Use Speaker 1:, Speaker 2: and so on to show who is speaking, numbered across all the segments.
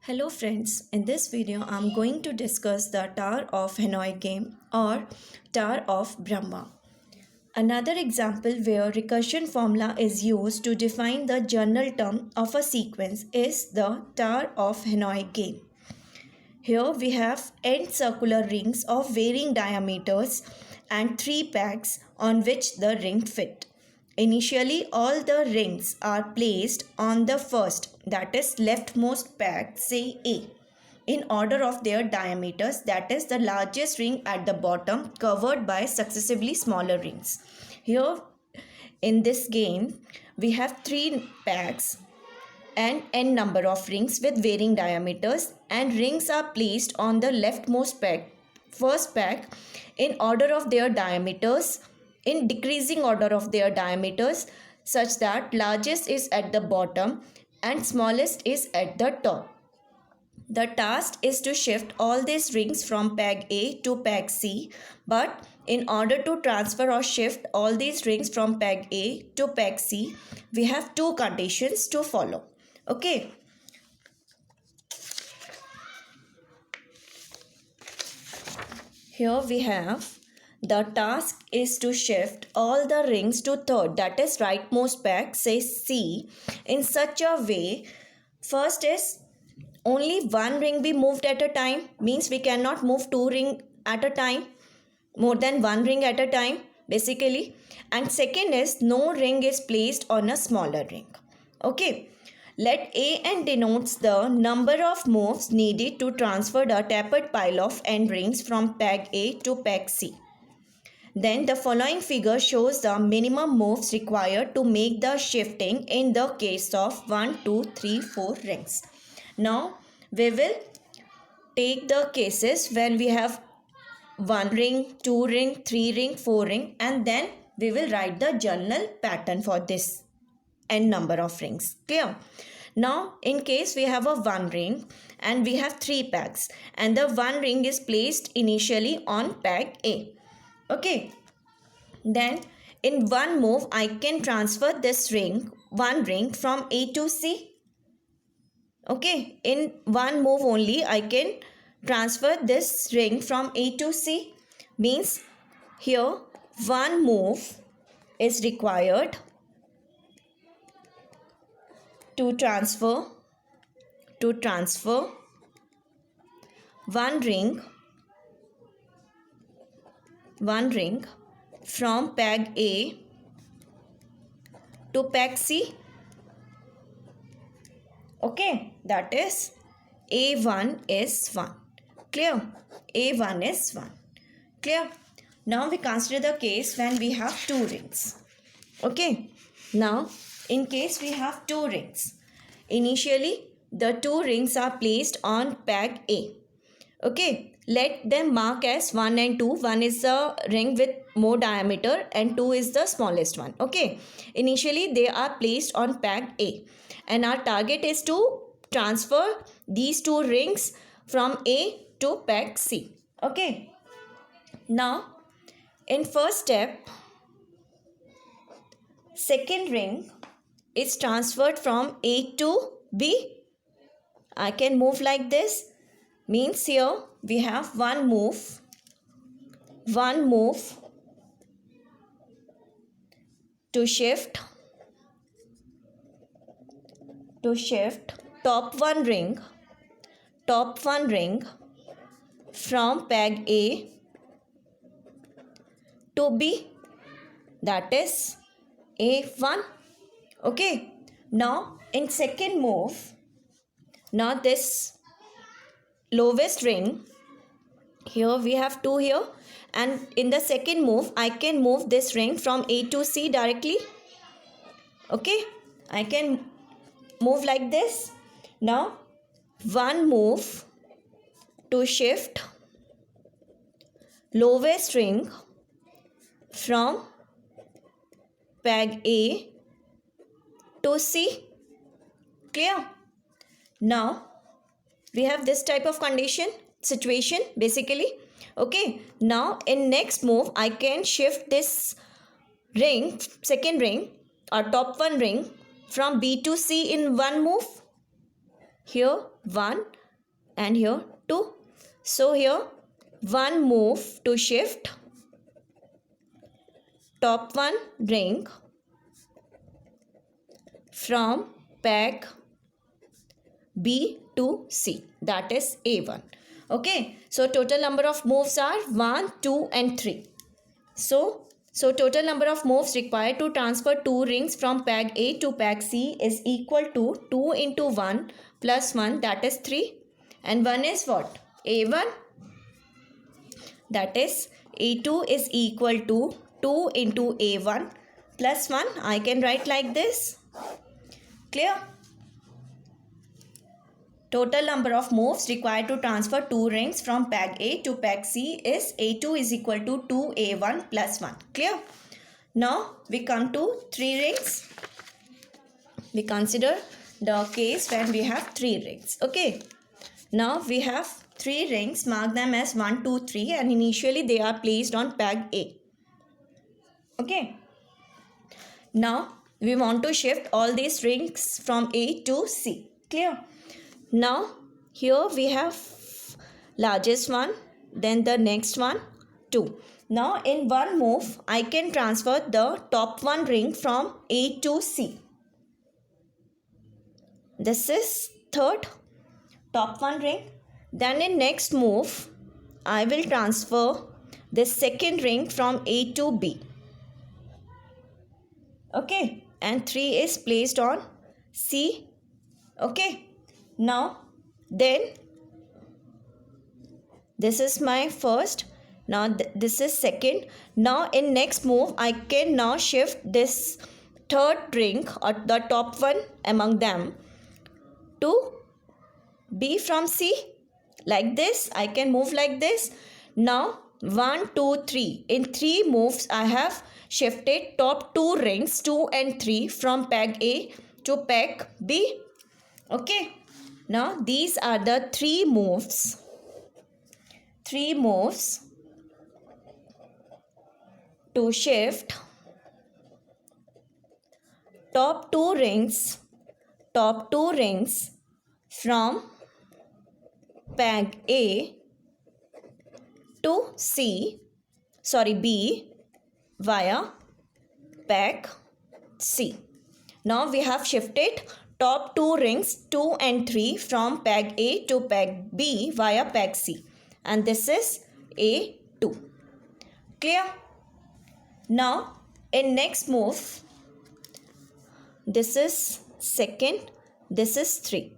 Speaker 1: Hello friends, in this video I'm going to discuss the Tower of Hanoi game or Tower of Brahma. Another example where recursion formula is used to define the general term of a sequence is the Tower of Hanoi game. Here we have n circular rings of varying diameters and 3 pegs on which the ring fit. Initially, all the rings are placed on the first, that is leftmost peg, say A, in order of their diameters, that is the largest ring at the bottom covered by successively smaller rings. Here in this game, we have 3 pegs and n number of rings with varying diameters, and rings are placed on the leftmost peg, first peg, in order of their diameters, in decreasing order of their diameters, such that largest is at the bottom and smallest is at the top. The task is to shift all these rings from peg A to peg C, but in order to transfer or shift all these rings from peg A to peg C, we have two conditions to follow. Okay. Here we have the task is to shift all the rings to third, that is rightmost peg, say C, in such a way. First is only one ring be moved at a time, means we cannot move two ring at a time, more than one ring at a time basically. And second is no ring is placed on a smaller ring. Okay. Let An denotes the number of moves needed to transfer the tapered pile of n rings from peg A to peg C. Then the following figure shows the minimum moves required to make the shifting in the case of 1, 2, 3, 4 rings. Now we will take the cases when we have 1 ring, 2 ring, 3 ring, 4 ring, and then we will write the general pattern for this n number of rings. Clear? Now in case we have a 1 ring and we have 3 pegs, and the 1 ring is placed initially on peg A. Okay, then in one move I can transfer this ring, 1 ring, from A to C. Okay, in one move only I can transfer this ring from A to C. Means here one move is required to transfer one ring from peg A to peg C. Okay, that is A1 is 1. Clear? A1 is 1. Clear? Now we consider the case when we have 2 rings. Okay, now in case we have 2 rings, initially the 2 rings are placed on peg A. Okay, let them mark as 1 and 2. 1 is the ring with more diameter and 2 is the smallest one. Okay, initially they are placed on peg A, and our target is to transfer these 2 rings from A to peg C. Okay, now in first step, second ring is transferred from A to B. I can move like this. Means here we have one move to shift top one ring from peg A to B, that is A1. Okay, now in second move, now this lowest ring, here we have 2 here, and in the second move I can move this ring from A to C directly. Okay, I can move like this. Now one move to shift lowest ring from peg A to C. Clear? Now we have this type of situation basically. Okay, now in next move I can shift this ring, second ring or top one ring, from B to C in one move. here 1 and here 2. So here one move to shift top one ring from peg B to C, that is A1. Okay, so total number of moves are 1, 2 and 3. So total number of moves required to transfer two rings from peg A to peg C is equal to 2 into 1 plus 1, that is 3. And 1 is what? A1. That is A2 is equal to 2 into A1 plus 1. I can write like this. Clear? Total number of moves required to transfer two rings from peg A to peg C is A2 is equal to 2A1 plus 1. Clear? Now we come to 3 rings. We consider the case when we have 3 rings. Okay. Now we have 3 rings. Mark them as 1, 2, 3 and initially they are placed on peg A. Okay. Now we want to shift all these rings from A to C. Clear? Now here we have largest one, then the next one 2. Now in one move I can transfer the top one ring from A to C. This is third top one ring. Then in next move I will transfer the second ring from A to B. Okay, and 3 is placed on C. Okay. Now then this is my first, now this is second. Now in next move I can now shift this third ring or the top one among them to B from C, like this. I can move like this. Now 1, 2, 3. In 3 moves I have shifted top 2 rings 2 and 3 from peg A to peg B. Okay. Now these are the 3 moves. 3 moves to shift top 2 rings from peg A to B via peg C. Now we have shifted top 2 rings 2 and 3 from peg A to peg B via peg C, and this is A2. Clear? Now in next move, this is second, this is 3.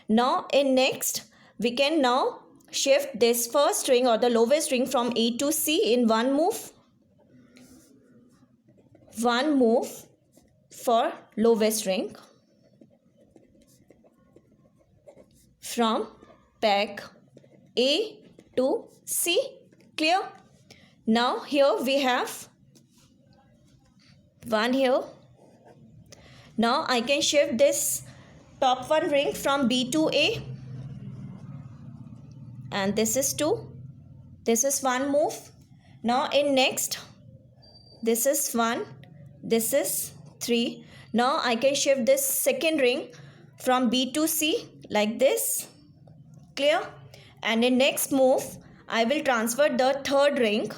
Speaker 1: Now in next we can now shift this first ring or the lowest ring from A to C in one move. One move for lowest ring from peg A to C. Clear? Now here we have one here. Now I can shift this top one ring from B to A, and this is 2. This is one move. Now in next, this is 1, this is 3. Now I can shift this second ring from B to C like this. Clear? And in next move I will transfer the third ring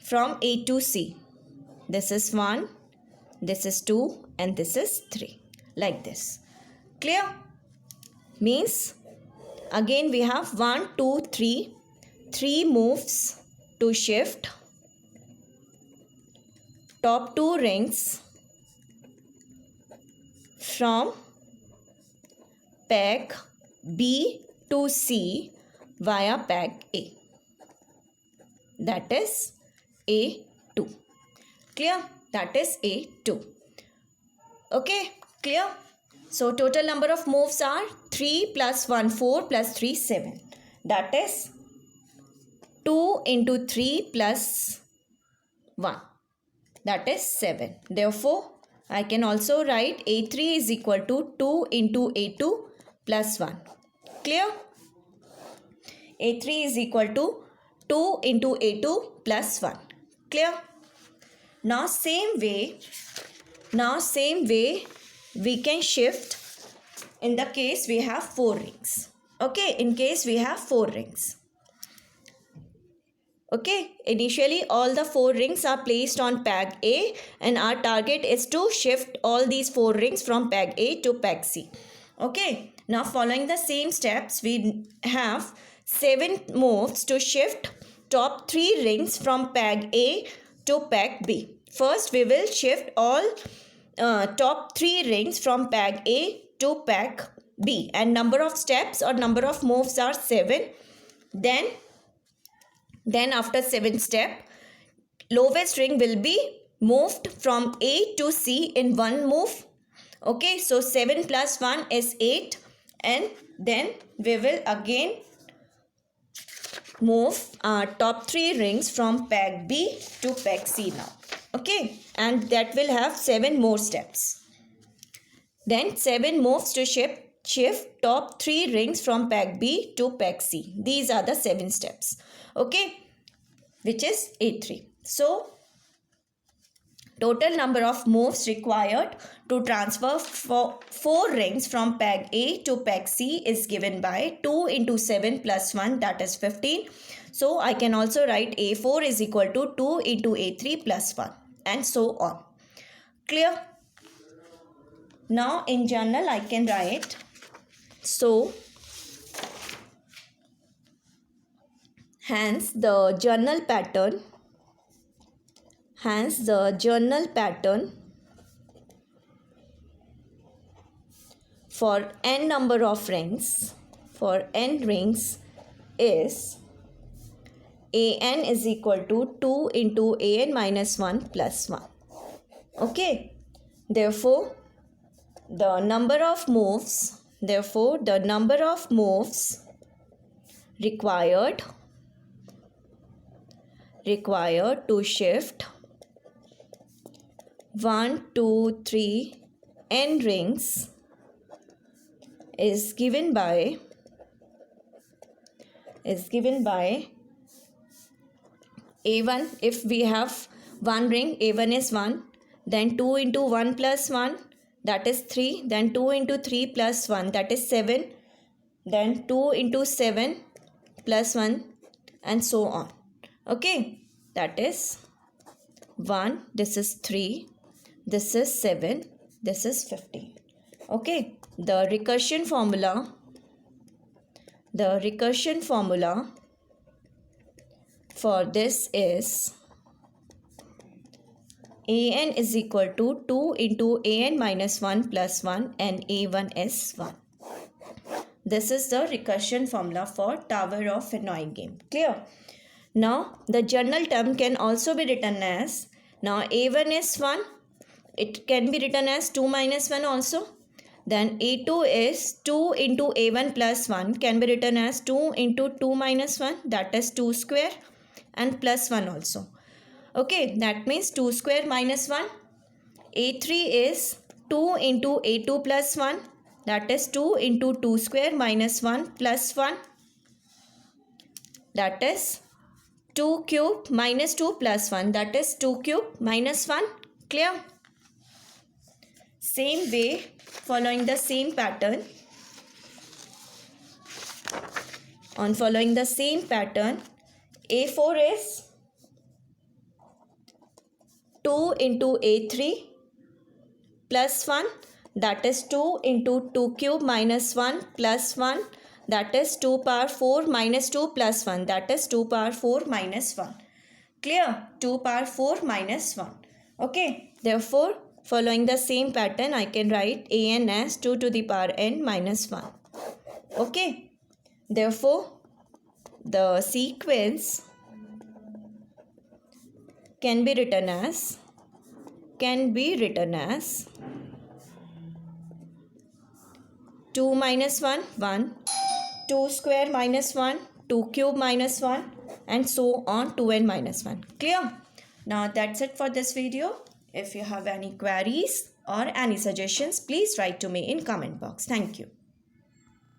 Speaker 1: from A to C. This is 1, this is 2 and this is 3, like this. Clear? Means again we have 1, 2, 3 moves to shift top 2 rings from peg B to C via peg A, that is A2. Clear? That is A2. Okay, clear? So total number of moves are 3 plus 1 4 plus 3 7, that is 2 into 3 plus 1, that is 7. Therefore I can also write A3 is equal to 2 into A2 plus 1. Clear? A3 is equal to 2 into A2 plus 1. Clear? Now same way we can shift in the case we have 4 rings. Okay, in case we have 4 rings. Okay, initially all the 4 rings are placed on peg A, and our target is to shift all these 4 rings from peg A to peg C. Okay, now following the same steps, we have 7 moves to shift top 3 rings from peg A to peg B. First, we will shift all top 3 rings from peg A to peg B, and number of steps or number of moves are 7. Then after 7th step, lowest ring will be moved from A to C in one move. Okay, so 7 plus 1 is 8, and then we will again move top 3 rings from peg B to peg C now. Okay, and that will have 7 more steps. Then 7 moves to shift top 3 rings from peg B to peg C. These are the 7 steps. Okay, which is A3. So total number of moves required to transfer 4 rings from peg A to peg C is given by 2 into 7 plus 1, that is 15. So I can also write A4 is equal to 2 into A3 plus 1, and so on. Clear? Now in journal I can write, so hence the journal pattern for n number of rings, for n rings, is an is equal to 2 into an minus 1 plus 1. Okay, therefore the number of moves required to shift 1, 2, 3 n rings is given by A1. If we have one ring, A1 is 1, then 2 into 1 plus 1, that is 3, then 2 into 3 plus 1, that is 7, then 2 into 7 plus 1, and so on. Okay, that is 1, this is 3, this is 7, this is 15. Okay, the recursion formula for this is an is equal to 2 into an minus 1 plus 1, and A1 is 1. This is the recursion formula for Tower of Hanoi game. Clear? Now the journal term can also be written as, now A1 is 1, it can be written as 2 minus 1 also. Then A2 is 2 into A1 plus 1, can be written as 2 into 2 minus 1, that is 2 square, and plus 1 also. Okay, that means 2 square minus 1. A3 is 2 into A2 plus 1, that is 2 into 2 square minus 1 plus 1, that is 2 cube minus 2 plus 1, that is 2 cube minus 1. Clear? Same way, following the same pattern, A4 is 2 into A3 plus 1, that is 2 into 2 cube minus 1 plus 1, that is 2 power 4 minus 2 plus 1, that is 2 power 4 minus 1. Clear? 2 power 4 minus 1. Okay, therefore following the same pattern I can write an as 2 to the power n minus 1. Okay, therefore the sequence can be written as 2 minus 1, 1, 2 square minus 1, 2 cube minus 1, and so on to n minus 1. Clear? Now that's it for this video. If you have any queries or any suggestions, please write to me in comment box. Thank you.